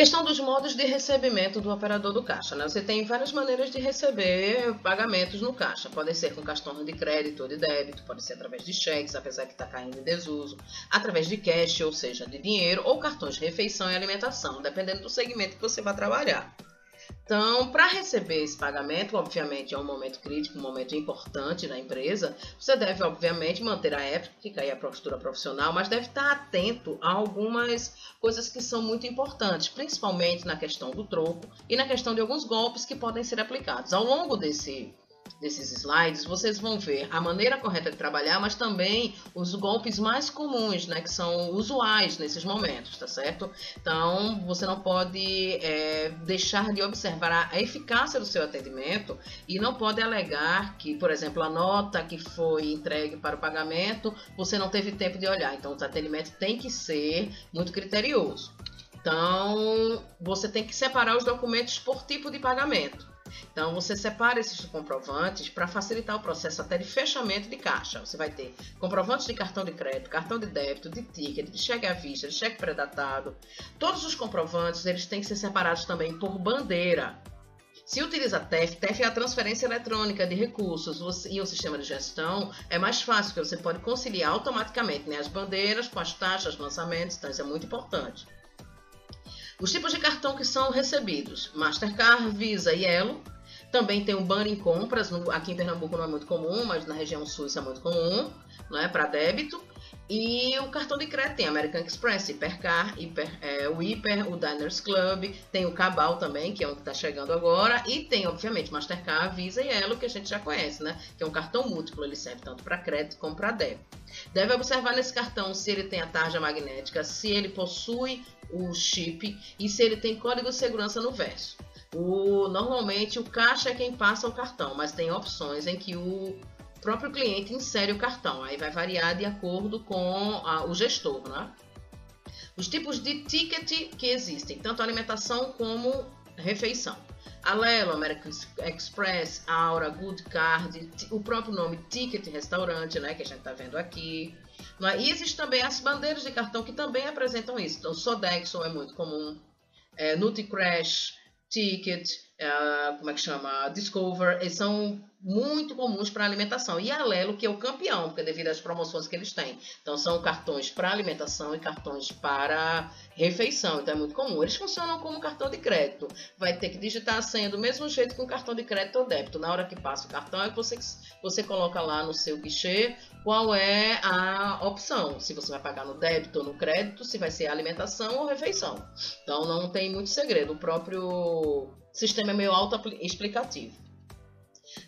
Questão dos modos de recebimento do operador do caixa, né? Você tem várias maneiras de receber pagamentos no caixa. Podem ser com cartão de crédito ou de débito, pode ser através de cheques, apesar que está caindo em desuso, através de cash, ou seja, de dinheiro, ou cartões de refeição e alimentação, dependendo do segmento que você vai trabalhar. Então, para receber esse pagamento, obviamente é um momento crítico, um momento importante na empresa, você deve, obviamente, manter a ética e a postura profissional, mas deve estar atento a algumas coisas que são muito importantes, principalmente na questão do troco e na questão de alguns golpes que podem ser aplicados. Ao longo desses slides, vocês vão ver a maneira correta de trabalhar, mas também os golpes mais comuns, né, que são usuais nesses momentos, tá certo? Então, você não pode deixar de observar a eficácia do seu atendimento e não pode alegar que, por exemplo, a nota que foi entregue para o pagamento, você não teve tempo de olhar. Então, o atendimento tem que ser muito criterioso. Então, você tem que separar os documentos por tipo de pagamento. Então, você separa esses comprovantes para facilitar o processo até de fechamento de caixa. Você vai ter comprovantes de cartão de crédito, cartão de débito, de ticket, de cheque à vista, de cheque pré-datado. Todos os comprovantes eles têm que ser separados também por bandeira. Se utiliza TEF, TEF é a transferência eletrônica de recursos e o sistema de gestão é mais fácil, porque você pode conciliar automaticamente, né, as bandeiras com as taxas, lançamentos, então isso é muito importante. Os tipos de cartão que são recebidos: Mastercard, Visa e Elo. Também tem o Banco em Compras, aqui em Pernambuco não é muito comum, mas na região sul isso é muito comum, né, para débito. E o cartão de crédito tem American Express, Hipercar, o Hiper, o Diners Club, tem o Cabal também, que é um que está chegando agora, e tem, obviamente, Mastercard, Visa e Elo, que a gente já conhece, né? Que é um cartão múltiplo, ele serve tanto para crédito como para débito. Deve observar nesse cartão se ele tem a tarja magnética, se ele possui o chip e se ele tem código de segurança no verso. Normalmente o caixa é quem passa o cartão, mas tem opções em que o próprio cliente insere o cartão, aí vai variar de acordo com o gestor, né? Os tipos de ticket que existem, tanto alimentação como refeição: Alelo, American Express, Aura, Good Card, o próprio nome Ticket Restaurante, né, que a gente está vendo aqui. E existem também as bandeiras de cartão que também apresentam isso. Então, Sodexo é muito comum, NutiCrash, Ticket, Discover, eles são muito comuns para alimentação. E a Alelo, que é o campeão, porque devido às promoções que eles têm. Então, são cartões para alimentação e cartões para refeição. Então, é muito comum. Eles funcionam como cartão de crédito. Vai ter que digitar a senha do mesmo jeito que um cartão de crédito ou débito. Na hora que passa o cartão, é que você coloca lá no seu guichê qual é a opção. Se você vai pagar no débito ou no crédito, se vai ser alimentação ou refeição. Então, não tem muito segredo. O próprio sistema é meio auto-explicativo.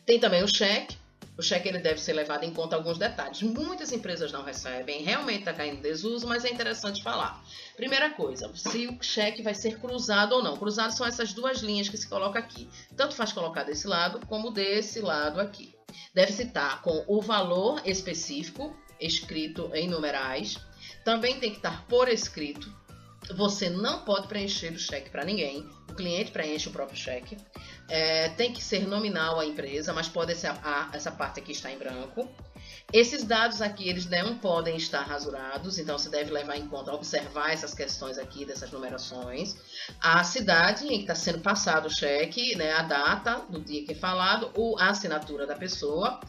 Tem também o cheque. O cheque ele deve ser levado em conta alguns detalhes. Muitas empresas não recebem, realmente está caindo em desuso, mas é interessante falar. Primeira coisa, se o cheque vai ser cruzado ou não. Cruzado são essas duas linhas que se coloca aqui. Tanto faz colocar desse lado como desse lado aqui. Deve-se estar com o valor específico, escrito em numerais. Também tem que estar por escrito. Você não pode preencher o cheque para ninguém. O cliente preenche o próprio cheque. Tem que ser nominal a empresa, mas pode ser essa parte aqui está em branco. Esses dados aqui, eles não podem estar rasurados, então você deve levar em conta, observar essas questões aqui, dessas numerações. A cidade em que está sendo passado o cheque, né, a data do dia que é falado, ou a assinatura da pessoa.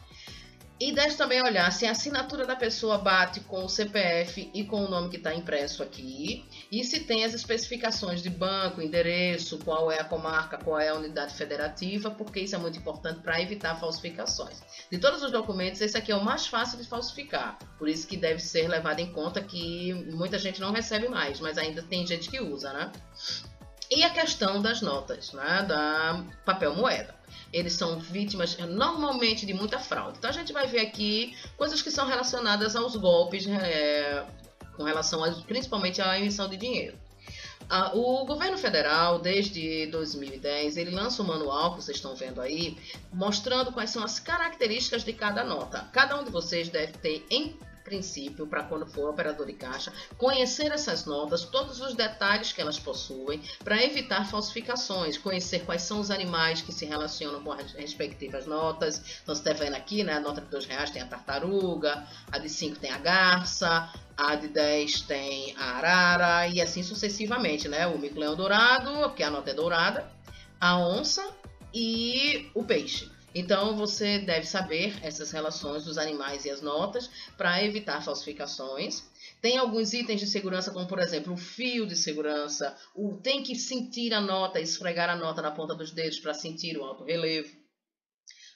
E deve também olhar se a assinatura da pessoa bate com o CPF e com o nome que está impresso aqui. E se tem as especificações de banco, endereço, qual é a comarca, qual é a unidade federativa, porque isso é muito importante para evitar falsificações. De todos os documentos, esse aqui é o mais fácil de falsificar. Por isso que deve ser levado em conta que muita gente não recebe mais, mas ainda tem gente que usa, né? E a questão das notas, né, da papel moeda. Eles são vítimas normalmente de muita fraude. Então a gente vai ver aqui coisas que são relacionadas aos golpes, com relação principalmente à emissão de dinheiro. O governo federal, desde 2010, ele lança um manual, que vocês estão vendo aí, mostrando quais são as características de cada nota. Cada um de vocês deve ter, em princípio, para quando for operador de caixa, conhecer essas notas, todos os detalhes que elas possuem, para evitar falsificações, conhecer quais são os animais que se relacionam com as respectivas notas. Então, você está vendo aqui, né, a nota de R$2 tem a tartaruga, a de 5 tem a garça, A de 10 tem a arara e assim sucessivamente, né? O mico-leão dourado, porque a nota é dourada, a onça e o peixe. Então você deve saber essas relações dos animais e as notas para evitar falsificações. Tem alguns itens de segurança, como por exemplo o fio de segurança, tem que sentir a nota, esfregar a nota na ponta dos dedos para sentir o alto relevo.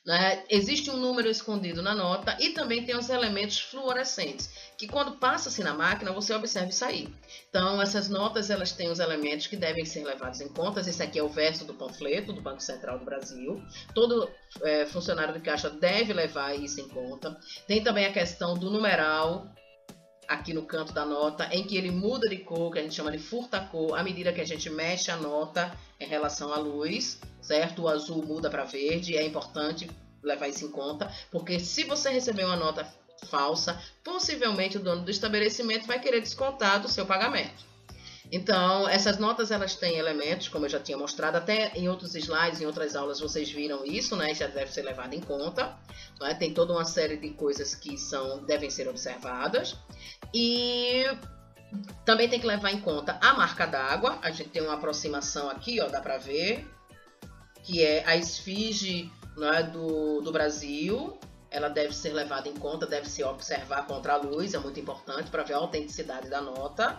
Né? Existe um número escondido na nota e também tem os elementos fluorescentes, que quando passa-se na máquina você observa sair. Então essas notas elas têm os elementos que devem ser levados em conta. Esse aqui é o verso do panfleto do Banco Central do Brasil. Todo funcionário de caixa deve levar isso em conta. Tem também a questão do numeral aqui no canto da nota, em que ele muda de cor, que a gente chama de furta-cor, à medida que a gente mexe a nota em relação à luz, certo? O azul muda para verde, é importante levar isso em conta, porque se você receber uma nota falsa, possivelmente o dono do estabelecimento vai querer descontar do seu pagamento. Então, essas notas elas têm elementos, como eu já tinha mostrado, até em outros slides, em outras aulas vocês viram isso, né? Já deve ser levado em conta. Né? Tem toda uma série de coisas que devem ser observadas. E também tem que levar em conta a marca d'água. A gente tem uma aproximação aqui, ó, dá para ver, que é a esfinge, né, do Brasil. Ela deve ser levada em conta, deve se observar contra a luz, é muito importante para ver a autenticidade da nota.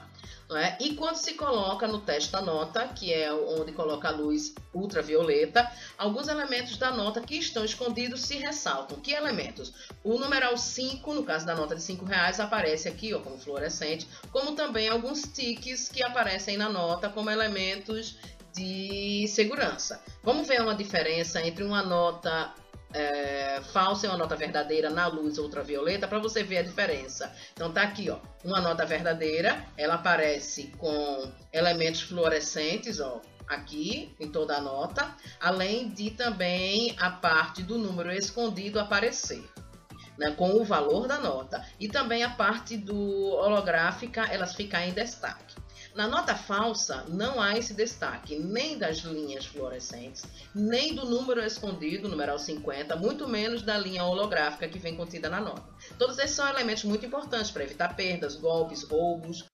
Né? E quando se coloca no teste da nota, que é onde coloca a luz ultravioleta, alguns elementos da nota que estão escondidos se ressaltam. Que elementos? O numeral 5, no caso da nota de R$5, aparece aqui ó, como fluorescente, como também alguns tiques que aparecem na nota como elementos de segurança. Vamos ver uma diferença entre uma nota falsa e uma nota verdadeira na luz ultravioleta para você ver a diferença. Então tá aqui, ó, uma nota verdadeira, ela aparece com elementos fluorescentes, ó, aqui em toda a nota, além de também a parte do número escondido aparecer, né, com o valor da nota, e também a parte do holográfica, elas ficam em destaque. Na nota falsa, não há esse destaque nem das linhas fluorescentes, nem do número escondido, numeral 50, muito menos da linha holográfica que vem contida na nota. Todos esses são elementos muito importantes para evitar perdas, golpes, roubos